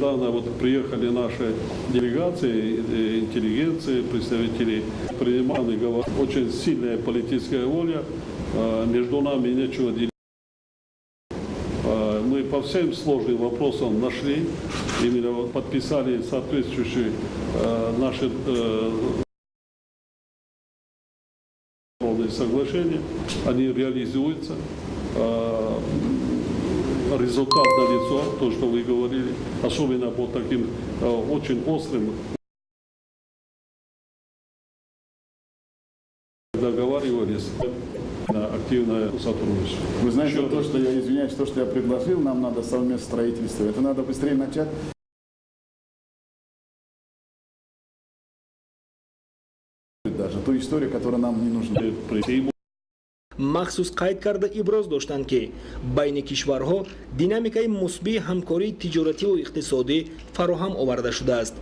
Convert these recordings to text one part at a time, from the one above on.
недавно вот приехали наши делегации, интеллигенции, представители принимали, говорят, очень сильная политическая воля, между нами нечего делить. Мы по всем сложным вопросам нашли, именно вот подписали соответствующие наши соглашения, они реализуются. Результат налицо, то, что вы говорили, особенно по таким очень острым договаривались на активное сотрудничество. Вы знаете, то, что я извиняюсь, то, что я предложил, нам надо совместное строительство. Это надо быстрее начать. Даже ту историю, которая нам не нужна. махсус қайд карда иброз доштанд ки байни кишварҳо динамикаи мусбии ҳамкории тиҷоративу иқтисодӣ фароҳам оварда шудааст.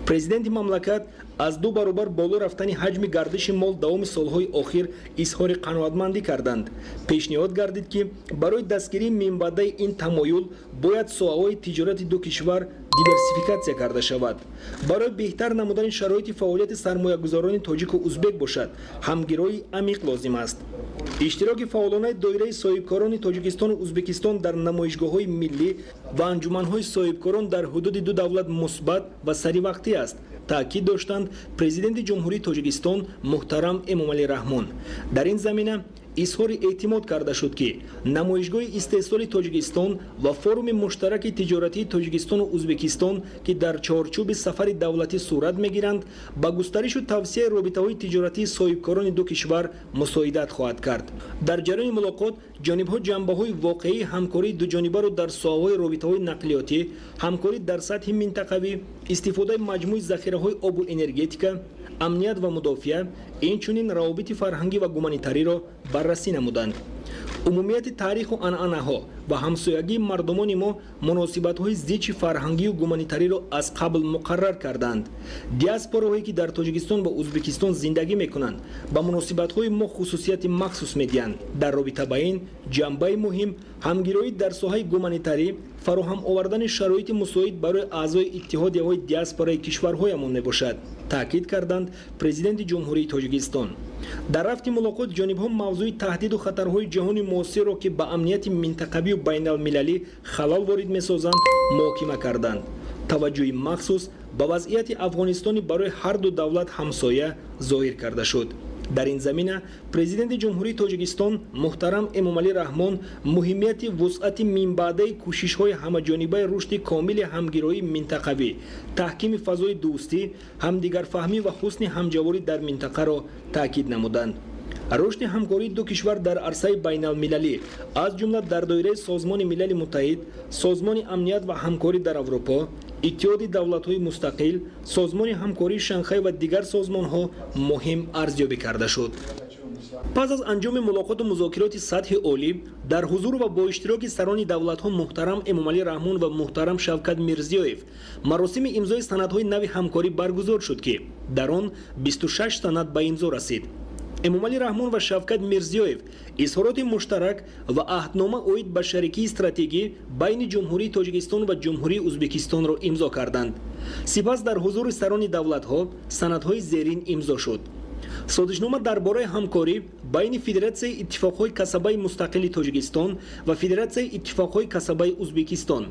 президенти мамлакат аз 2 баробар боло рафтани ҳаҷми гардиши мол давоми солҳои охир изҳори қаноатмандӣ карданд. пешниҳод гардид ки барои дастгирии минбаъдаи ин тамоюл бояд соҳаҳои тиҷорати ду кишвар диверсификатсия карда шавад. барои беҳтар намудани шароити фаъолияти сармоягузорони тоҷику узбек бошад ҳамгирои амиқ лозим аст. иштироки фаъолонаи доираи соҳибкорони тоҷикистону узбекистон дар намоишгоҳҳои миллӣ ва анҷуманҳои соҳибкорон дар ҳудуди ду давлат мусбат ва саривақтӣ аст, таъкид доштанд президенти ҷумҳурии Тоҷикистон муҳтарам Эмомалӣ Раҳмон. дар ин замина изҳори эътимод карда шуд ки намоишгоҳи истеҳсоли Тоҷикистон ва форуми муштараки тиҷоратии Тоҷикистону Узбекистон ки дар чорчӯби сафари давлатӣ сурат мегиранд ба густаришу тавсияи робитаҳои тиҷоратии соҳибкорони ду кишвар мусоидат хоҳад кард. дар ҷараёни мулоқот ҷонибҳо ҷанбаҳои воқеии ҳамкории дуҷонибаро дар соҳаҳои робитаҳои нақлиётӣ, ҳамкорӣ дар сатҳи минтақавӣ, истифодаи маҷмӯи захираҳои обу энергетика, амният ва мудофиа, инчунин равобити фарҳангӣ ва гуманитариро баррасӣ намуданд. умумияти таъриху анъанаҳо ва ҳамсоягии мардумони мо муносибатҳои зичи фарҳангию гуманитариро аз қабл муқаррар карданд. диаспораҳое ки дар Тоҷикистон ва Узбекистон зиндагӣ мекунанд ба муносибатҳои мо хусусияти махсус медиҳанд. дар робита ба ин ҷанбаи муҳим ҳамгироӣ дар соҳаи гуманитарӣ, фароҳам овардани шароити мусоид барои аъзои иттиҳодияҳои диаспораи кишварҳоямон мебошад, таъкид карданд президенти ҷумҳурии Тоҷикистон. дар рафти мулоқот ҷонибҳо мавзӯи таҳдиду хатарҳои ҷаҳони муосирро ки ба амнияти минтақавию байналмилалӣ халал ворид месозанд муҳокима карданд. таваҷҷӯҳи махсус ба вазъияти Афғонистони барои ҳар ду давлат ҳамсоя зоҳир карда шуд. дар ин замина президенти ҷумҳурии Тоҷикистон муҳтарам Эмомалӣ Раҳмон муҳимияти вусъати минбаъдаи кӯшишҳои ҳамаҷонибаи рушди комили ҳамгироии минтақавӣ, таҳкими фазои дӯстӣ, ҳамдигарфаҳмӣ ва ҳусни ҳамҷаворӣ дар минтақаро таъкид намуданд. рушди ҳамкории ду кишвар дар арсаи байналмилалӣ, аз ҷумла дар доираи Созмони Милали Муттаҳид, Созмони амният ва ҳамкорӣ дар Аврупо, иттиҳоди давлатҳои мустақил, Созмони ҳамкории Шанхай ва дигар созмонҳо муҳим арзёбӣ карда шуд. пас аз анҷоми мулоқоту музокироти сатҳи олӣ дар ҳузур ва бо иштироки сарони давлатҳо муҳтарам Эмомалӣ Раҳмон ва муҳтарам Шавкат Мирзиёев маросими имзои санадҳои нави ҳамкорӣ баргузор шуд ки дар он 26 санад ба имзо расид. Эмомалӣ Раҳмон ва Шавкат Мирзиёев изҳороти муштарак ва аҳднома оид ба шарикии стратегӣ байни ҷумҳурии Тоҷикистон ва ҷумҳурии Узбекистонро имзо карданд. сипас дар ҳузури сарони давлатҳо санадҳои зерин имзо шуд. созишнома дар бораи ҳамкорӣ байни Федератсияи иттифоқҳои касабаи мустақили Тоҷикистон ва Федератсияи иттифоқҳои касабаи Узбекистон.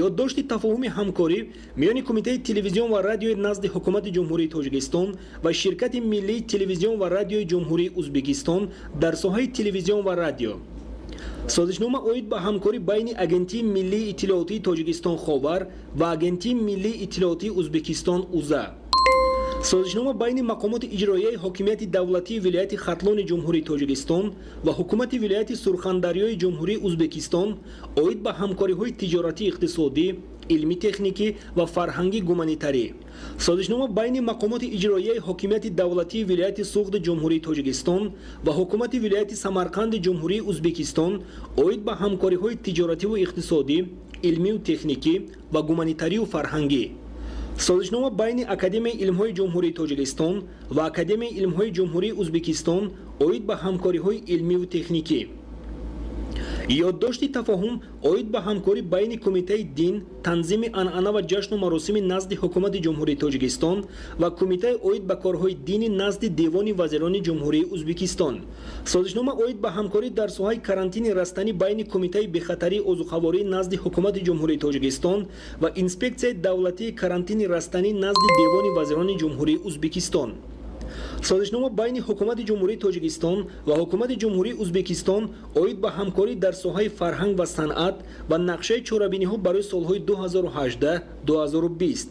ёддошти тафоҳуми ҳамкорӣ миёни Кумитаи телевизион ва радиои назди ҳукумати ҷумҳурии Тоҷикистон ва Ширкати миллии телевизион ва радиои ҷумҳурии Узбекистон дар соҳаи телевизион ва радио. созишнома оид ба ҳамкорӣ байни Агентии миллии иттилоотии Тоҷикистон Ховар ва Агентии миллии иттилоотии Узбекистон УЗА. созишнома байни мақомоти иҷроияи ҳокимияти давлатии вилояти Хатлони ҷумҳурии Тоҷикистон ва ҳукумати вилояти Сурхандарёи ҷумҳурии Узбекистон оид ба ҳамкориҳои тиҷоратӣ иқтисодӣ, илмӣ техникӣ ва фарҳангӣ гуманитарӣ. созишнома байни мақомоти иҷроияи ҳокимияти давлатии вилояти Суғди ҷумҳурии Тоҷикистон ва ҳукумати вилояти Самарқанди ҷумҳурии Узбекистон оид ба ҳамкориҳои тиҷоративу иқтисодӣ, илмию техникӣ ва гуманитарию фарҳангӣ. созишнома байни Академияи илмҳои ҷумҳурии Тоҷикистон ва Академияи илмҳои ҷумҳурии Узбекистон оид ба ҳамкориҳои илмиву техникӣ. ёддошти тафаҳум оид ба ҳамкорӣ байни Кумитаи дин, танзими анъана ва ҷашну маросими назди ҳукумати Ҷумҳурии Тоҷикистон ва Кумитаи оид ба корҳои динӣ назди Девони вазирони Ҷумҳурии Ӯзбекистон. Созишнома оид ба ҳамкорӣ дар соҳаи карантини растанӣ байни Кумитаи бехатарии озуқаворӣ назди ҳукумати Ҷумҳурии Тоҷикистон ва Инспексияи давлатии карантини растанӣ назди Девони вазирони Ҷумҳурии Ӯзбекистон. Созишнома байни ҳукумати Ҷумҳурии Тоҷикистон ва ҳукумати Ҷумҳурии Ӯзбекистон оид ба ҳамкорӣ дар соҳаи фарҳанг ва санъат ва нақшаи чорабиниҳо барои солҳои 2018-2020.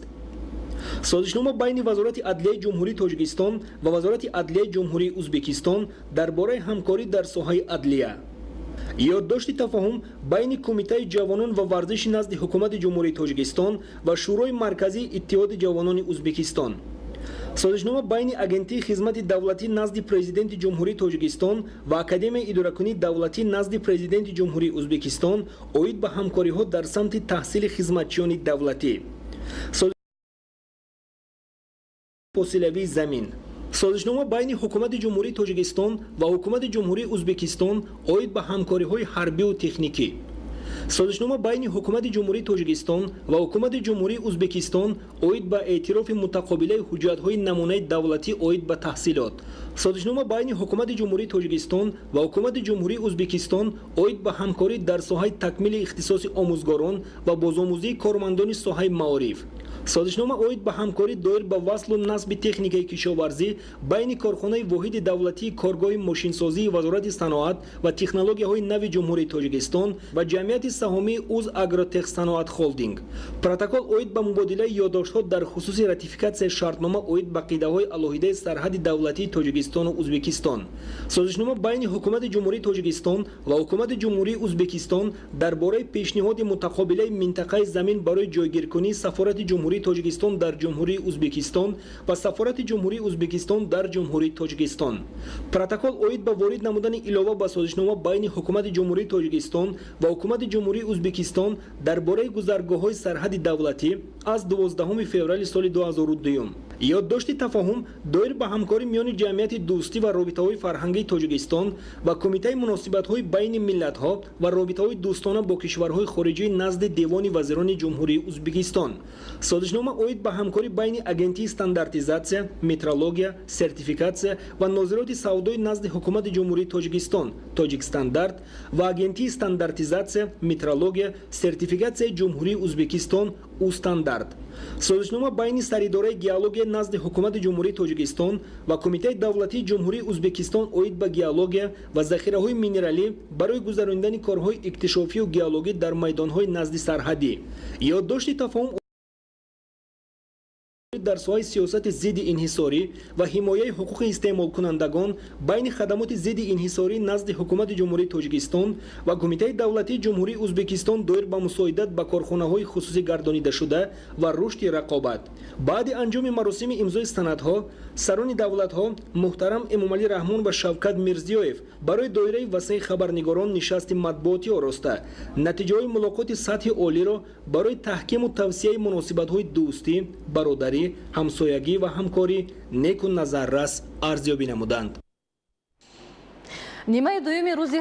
Созишнома байни Вазорати Адлияи Ҷумҳурии Тоҷикистон ва Вазорати Адлияи Ҷумҳурии Ӯзбекистон дар бораи ҳамкорӣ дар соҳаи адлия. ёддошти тафаҳум байни Кумитаи ҷавонон ва варзиши назди ҳукумати Ҷумҳурии Тоҷикистон ва Шӯрои марказии Иттиҳоди ҷавонони Ӯзбекистон. Созишнома байни Агентии хизмати давлатӣ назди Президенти Ҷумҳурии Тоҷикистон ва Академияи идоракунии давлатӣ назди Президенти Ҷумҳурии Ӯзбекистон оид ба ҳамкориҳо дар самти таҳсили хизматчиёни давлатӣ. Посилавии замин. Созишнома байни ҳукумати Ҷумҳурии Тоҷикистон ва ҳукумати Ҷумҳурии Ӯзбекистон оид ба ҳамкориҳои ҳарбию техникӣ. Созишнома байни ҳукумати Ҷумҳурии Тоҷикистон ва ҳукумати Ҷумҳурии Ӯзбекистон оид ба эътирофи мутақобилаи ҳуҷҷатҳои намунаи давлатӣ оид ба таҳсилот. Созишнома байни ҳукумати Ҷумҳурии Тоҷикистон ва ҳукумати Ҷумҳурии Ӯзбекистон оид ба ҳамкорӣ дар соҳаи такмили ихтисоси омӯзгорон ва бозомӯзии кормандони соҳаи маориф. Созишнома оид ба ҳамкорӣ доир ба васлу насби техникаи кишоварзӣ байни корхонаи воҳиди давлатии коргоҳи мошинсозии Вазорати саноат ва технологияҳои нави Ҷумҳурии Тоҷикистон ва ҷамъияти саҳомии УЗ Агротехсаноат Холдинг. Протокол оид ба мубодилаи ёддоштҳо дар хусуси ратификатсияи шартнома оид ба қидаҳои алоҳидаи сарҳади давлатии Тоҷикистону Ӯзбекистон. Созишнома байни ҳукумати Ҷумҳурии Тоҷикистон ва ҳукумати Ҷумҳурии Ӯзбекистон дар бораи пешниҳоди мутақобилаи минтақаи замин барои ҷойгиркунии Сафорати Ҷумҳурии Тоҷикистон дар Ҷумҳурии Ӯзбекистон ва Сафорати Ҷумҳурии Ӯзбекистон дар Ҷумҳурии Тоҷикистон. Протокол оид ба ворид намудани илова ба созишнома байни ҳукумати Ҷумҳурии Тоҷикистон ва ҳукумати Ҷумҳурии Ӯзбекистон дар бораи гузаргоҳҳои сарҳади давлатӣ аз 12 феврали соли 2002. ёддошти тафаҳум доир ба ҳамкорӣ миёни ҷамъияти дӯстӣ ва робитаҳои фарҳангии Тоҷикистон ва Кумитаи муносибатҳои байни миллатҳо ва робитаҳои дӯстона бо кишварҳои хориҷӣ назди Девони вазирони Ҷумҳурии Ӯзбекистон. Созишнома оид ба ҳамкорӣ байни Агентии стандартизатсия, метрология, сертификатсия ва нозироти савдои назди ҳукумати Ҷумҳурии Тоҷикистон Тоҷикстандарт ва Агентии стандартизатсия, метрология, сертификатсияи Ҷумҳурии Ӯзбекистон Устандарт. Созишнома байни Саридораи геология назди ҳукумати Ҷумҳурии Тоҷикистон ва Кумитаи давлатии Ҷумҳурии Ӯзбекистон оид ба геология ва захираҳои минералӣ барои гузарондани корҳои иктишофию геологӣ дар майдонҳои назди сарҳадӣ. ёддошти тафаҳум дар соҳаи сиёсати зидди инҳисорӣ ва ҳимояи ҳуқуқи истеъмолкунандагон байни хадамоти зидди инҳисорӣ назди ҳукумати Ҷумҳурии Тоҷикистон ва Кумитаи давлатии Ҷумҳурии Ӯзбекистон доир ба мусоидат ба корхонаҳои хусусӣ гардонидашуда ва рушди рақобат. баъди анҷоми маросими имзои санадҳо, сарони давлатҳо муҳтарам Эмомалӣ Раҳмон ва Шавкат Мирзиёев барои доираи васеъи хабарнигорон нишасти матбуотӣ ороста, натиҷаҳои мулоқоти сатҳи олиро барои таҳкиму тавсияи муносибатҳои дӯстӣ, бародарӣ, ҳамсоягӣ ва ҳамкорӣ неку назаррас арзёбӣ намуданд. нимаи дуюми рӯзи